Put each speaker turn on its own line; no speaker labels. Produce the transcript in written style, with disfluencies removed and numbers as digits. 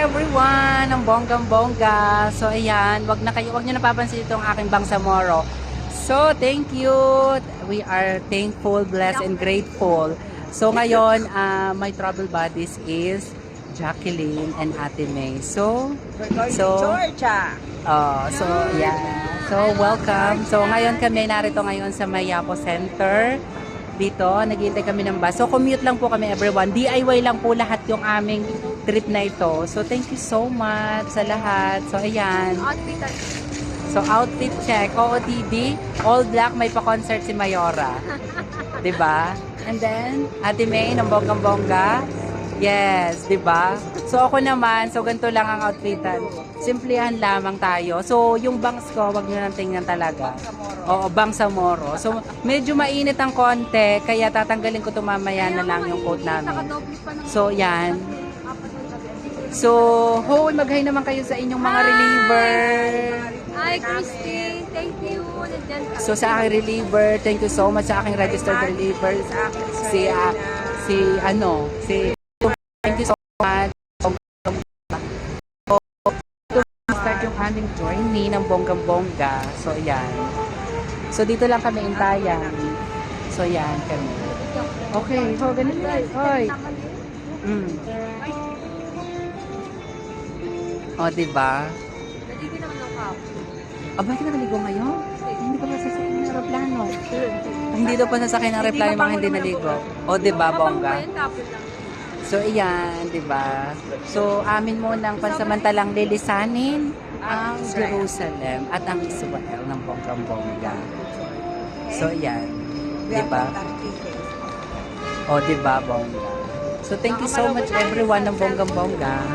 everyone! Ang bonggang-bongga. So, ayan. Wag nyo napapansin itong aking Bangsamoro. So, thank you. We are thankful, blessed, and grateful. So, ngayon, my trouble buddies is Jacqueline and Ate May. So,
we're going to Georgia.
So, yeah. So, welcome. So, ngayon kami narito ngayon sa Mayapo Center. Dito, naghihintay kami ng bus. So, commute lang po kami everyone. DIY lang po lahat yung aming trip na ito. So, thank you so much sa lahat. So, ayan. So, outfit check. OOTD, all black, may pa-concert si Mayora. 'Di ba? And then, Ate May, ng bonggang-bongga. Yes, 'di ba? So, ako naman, so ganito lang ang outfitan. Simplihan lamang tayo. So, yung bangs ko, wag nyo nang tingnan talaga. Oo, Bangsamoro. So, medyo mainit ang konti, kaya tatanggalin ko ito mamaya na lang yung coat namin. So, yan. So, hoy, mag-hi naman kayo sa inyong mga reliever.
Hi, Christy. Thank you.
So, sa aking reliever, thank you so much sa aking registered reliever. Si thank you so much. Start yung aming journey ng bonggang-bongga. So, yan. So, dito lang kami intayan. So, yan kami. Okay. Ho, ganito tayo. Hoy. O, diba?
Naligo naman ng kapo.
Bakit ka naligo ngayon? Hindi pa sasakyan ng aeroplano. Hindi daw pa sasakyan ng aeroplano yung mga hindi naligo. O, diba, bongga? So, iyan, di ba? So, amin mo ng pansamantalang lilisanin ang Jerusalem at ang Israel ng bonggang-bongga. So, iyan. Di ba? O, di ba, bongga? So, thank you so much everyone ng bonggang-bongga.